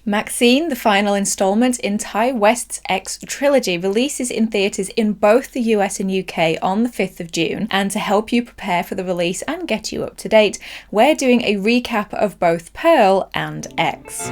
Maxxxine, the final installment in Ty West's X Trilogy, releases in theatres in both the US and UK on the 5th of June, and to help you prepare for the release and get you up to date, we're doing a recap of both Pearl and X.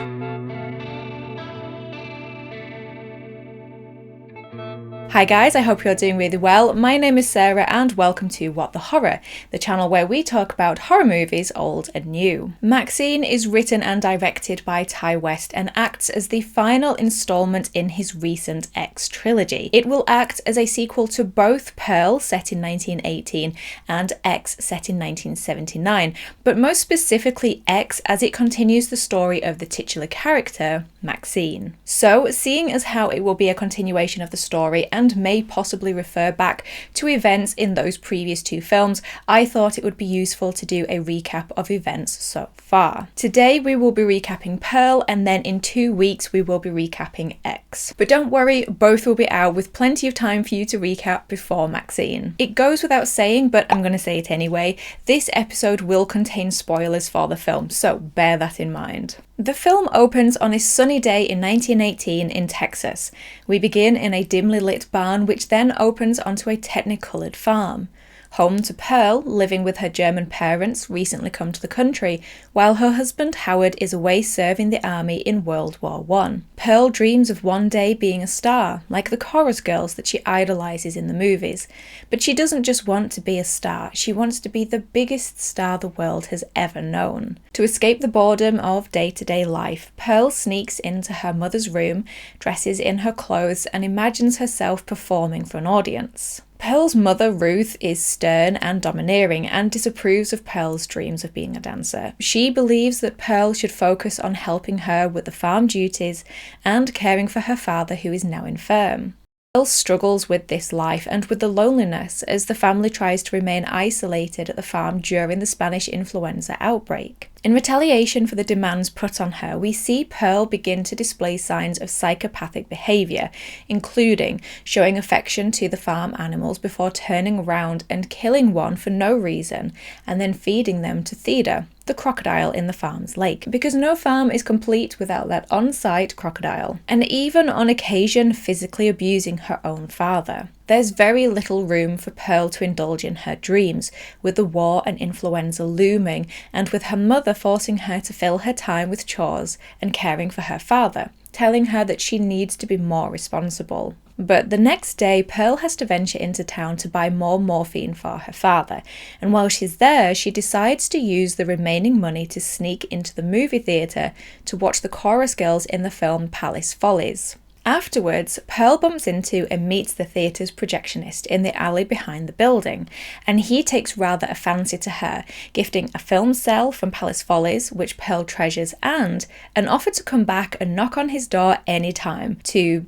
Hi guys, I hope you're doing really well. My name is Sarah and welcome to What the Horror, the channel where we talk about horror movies old and new. Maxxxine is written and directed by Ty West and acts as the final installment in his recent X trilogy. It will act as a sequel to both Pearl, set in 1918, and X, set in 1979, but most specifically X, as it continues the story of the titular character, Maxxxine. So, seeing as how it will be a continuation of the story and may possibly refer back to events in those previous two films, I thought it would be useful to do a recap of events so far. Today we will be recapping Pearl, and then in 2 weeks we will be recapping X. But don't worry, both will be out with plenty of time for you to recap before Maxxxine. It goes without saying, but I'm going to say it anyway, this episode will contain spoilers for the film, so bear that in mind. The film opens on a sunny day in 1918 in Texas. We begin in a dimly lit barn, which then opens onto a technicoloured farm. Home to Pearl, living with her German parents, recently come to the country, while her husband Howard is away serving the army in World War I. Pearl dreams of one day being a star, like the chorus girls that she idolises in the movies. But she doesn't just want to be a star, she wants to be the biggest star the world has ever known. To escape the boredom of day-to-day life, Pearl sneaks into her mother's room, dresses in her clothes, and imagines herself performing for an audience. Pearl's mother, Ruth, is stern and domineering and disapproves of Pearl's dreams of being a dancer. She believes that Pearl should focus on helping her with the farm duties and caring for her father, who is now infirm. Pearl struggles with this life and with the loneliness as the family tries to remain isolated at the farm during the Spanish influenza outbreak. In retaliation for the demands put on her, we see Pearl begin to display signs of psychopathic behaviour, including showing affection to the farm animals before turning around and killing one for no reason, and then feeding them to Theda, the crocodile in the farm's lake, because no farm is complete without that on-site crocodile, and even on occasion physically abusing her own father. There's very little room for Pearl to indulge in her dreams, with the war and influenza looming, and with her mother forcing her to fill her time with chores and caring for her father, telling her that she needs to be more responsible. But the next day, Pearl has to venture into town to buy more morphine for her father, and while she's there, she decides to use the remaining money to sneak into the movie theatre to watch the chorus girls in the film Palace Follies. Afterwards, Pearl bumps into and meets the theatre's projectionist in the alley behind the building, and he takes rather a fancy to her, gifting a film cell from Palace Follies, which Pearl treasures, and an offer to come back and knock on his door anytime to,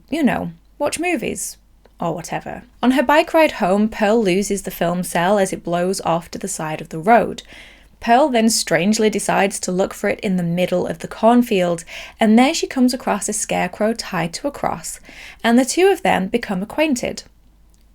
watch movies. Or whatever. On her bike ride home, Pearl loses the film cell as it blows off to the side of the road. Pearl then strangely decides to look for it in the middle of the cornfield, and there she comes across a scarecrow tied to a cross, and the two of them become acquainted.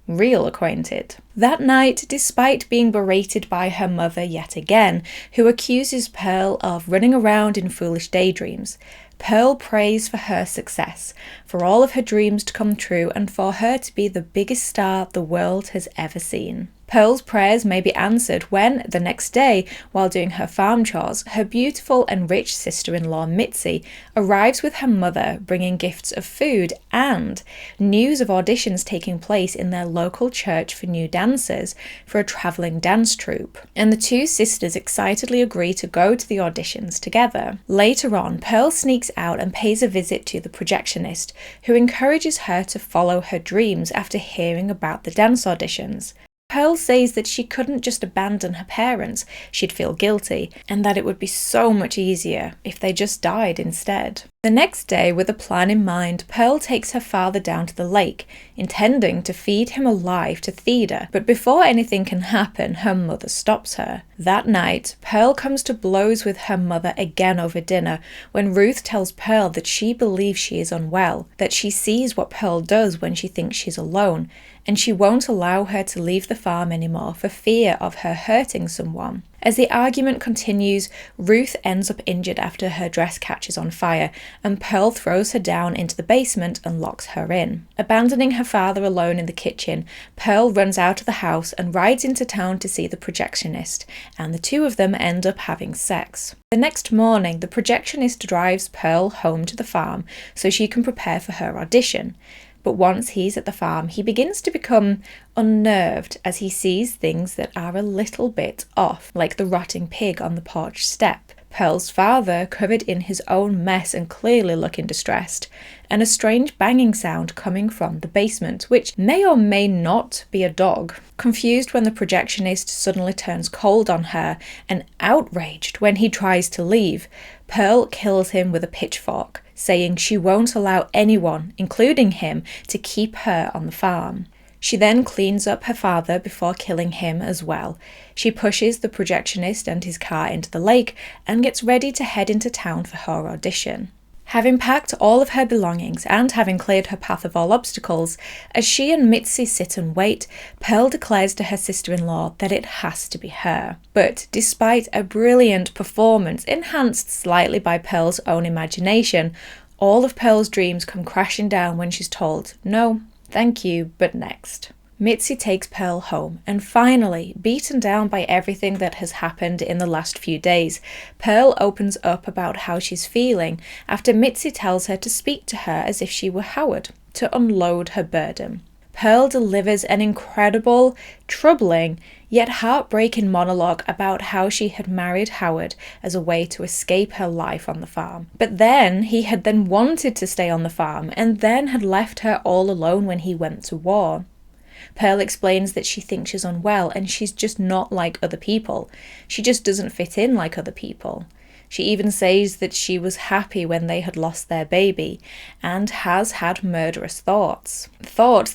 Real acquainted. That night, despite being berated by her mother yet again, who accuses Pearl of running around in foolish daydreams, Pearl prays for her success, for all of her dreams to come true, and for her to be the biggest star the world has ever seen. Pearl's prayers may be answered when, the next day, while doing her farm chores, her beautiful and rich sister-in-law Mitzi arrives with her mother, bringing gifts of food and news of auditions taking place in their local church for new dancers for a travelling dance troupe. And the two sisters excitedly agree to go to the auditions together. Later on, Pearl sneaks out and pays a visit to the projectionist, who encourages her to follow her dreams after hearing about the dance auditions. Pearl says that she couldn't just abandon her parents, she'd feel guilty, and that it would be so much easier if they just died instead. The next day, with a plan in mind, Pearl takes her father down to the lake, intending to feed him alive to Theda, but before anything can happen, her mother stops her. That night, Pearl comes to blows with her mother again over dinner, when Ruth tells Pearl that she believes she is unwell, that she sees what Pearl does when she thinks she's alone, and she won't allow her to leave the farm anymore for fear of her hurting someone. As the argument continues, Ruth ends up injured after her dress catches on fire, and Pearl throws her down into the basement and locks her in. Abandoning her father alone in the kitchen, Pearl runs out of the house and rides into town to see the projectionist, and the two of them end up having sex. The next morning, the projectionist drives Pearl home to the farm so she can prepare for her audition. But once he's at the farm, he begins to become unnerved as he sees things that are a little bit off, like the rotting pig on the porch step, Pearl's father covered in his own mess and clearly looking distressed, and a strange banging sound coming from the basement, which may or may not be a dog. Confused when the projectionist suddenly turns cold on her, and outraged when he tries to leave, Pearl kills him with a pitchfork, saying she won't allow anyone, including him, to keep her on the farm. She then cleans up her father before killing him as well. She pushes the projectionist and his car into the lake and gets ready to head into town for her audition. Having packed all of her belongings and having cleared her path of all obstacles, as she and Mitzi sit and wait, Pearl declares to her sister-in-law that it has to be her. But despite a brilliant performance enhanced slightly by Pearl's own imagination, all of Pearl's dreams come crashing down when she's told, "No, thank you, but next." Mitzi takes Pearl home, and finally, beaten down by everything that has happened in the last few days, Pearl opens up about how she's feeling after Mitzi tells her to speak to her as if she were Howard, to unload her burden. Pearl delivers an incredible, troubling, yet heartbreaking monologue about how she had married Howard as a way to escape her life on the farm. But then he had then wanted to stay on the farm and then had left her all alone when he went to war. Pearl explains that she thinks she's unwell and she's just not like other people. She just doesn't fit in like other people. She even says that she was happy when they had lost their baby and has had murderous thoughts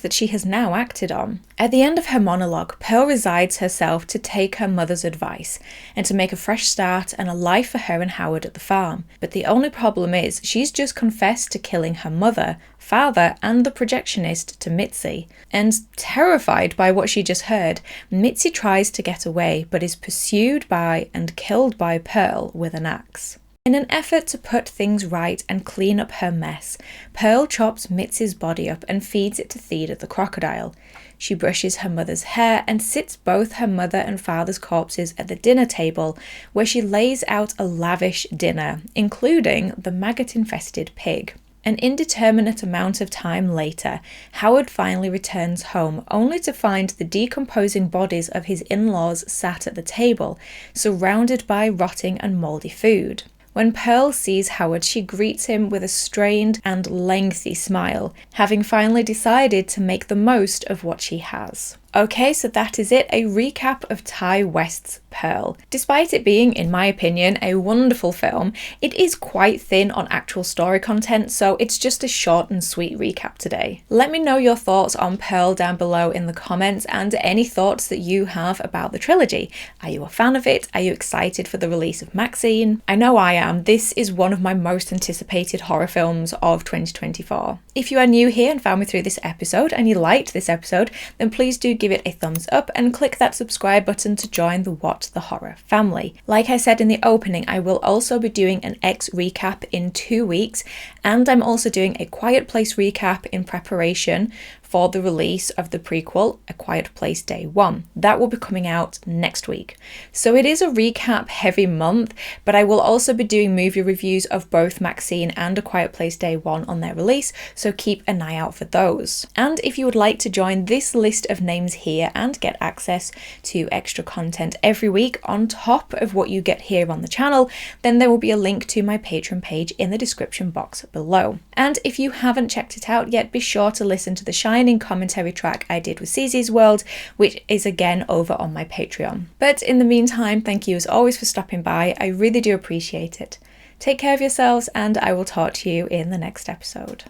that she has now acted on. At the end of her monologue, Pearl resigns herself to take her mother's advice and to make a fresh start and a life for her and Howard at the farm. But the only problem is she's just confessed to killing her mother, father, and the projectionist to Mitzi. And terrified by what she just heard, Mitzi tries to get away but is pursued by and killed by Pearl with an axe. In an effort to put things right and clean up her mess, Pearl chops Mitzi's body up and feeds it to Theda the crocodile. She brushes her mother's hair and sits both her mother and father's corpses at the dinner table, where she lays out a lavish dinner, including the maggot-infested pig. An indeterminate amount of time later, Howard finally returns home, only to find the decomposing bodies of his in-laws sat at the table, surrounded by rotting and mouldy food. When Pearl sees Howard, she greets him with a strained and lengthy smile, having finally decided to make the most of what she has. Okay, so that is it, a recap of Ti West's Pearl. Despite it being, in my opinion, a wonderful film, it is quite thin on actual story content, so it's just a short and sweet recap today. Let me know your thoughts on Pearl down below in the comments and any thoughts that you have about the trilogy. Are you a fan of it? Are you excited for the release of Maxxxine? I know I am. This is one of my most anticipated horror films of 2024. If you are new here and found me through this episode and you liked this episode, then please do give it a thumbs up and click that subscribe button to join the What the Horror family. Like I said in the opening, I will also be doing an X recap in 2 weeks, and I'm also doing a Quiet Place recap in preparation for the release of the prequel, A Quiet Place Day 1. That will be coming out next week. So it is a recap heavy month, but I will also be doing movie reviews of both Maxxxine and A Quiet Place Day 1 on their release, so keep an eye out for those. And if you would like to join this list of names here and get access to extra content every week on top of what you get here on the channel, then there will be a link to my Patreon page in the description box below. And if you haven't checked it out yet, be sure to listen to the Shining commentary track I did with Cece's World, which is again over on my Patreon. But in the meantime, thank you as always for stopping by. I really do appreciate it. Take care of yourselves, and I will talk to you in the next episode.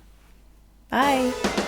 Bye!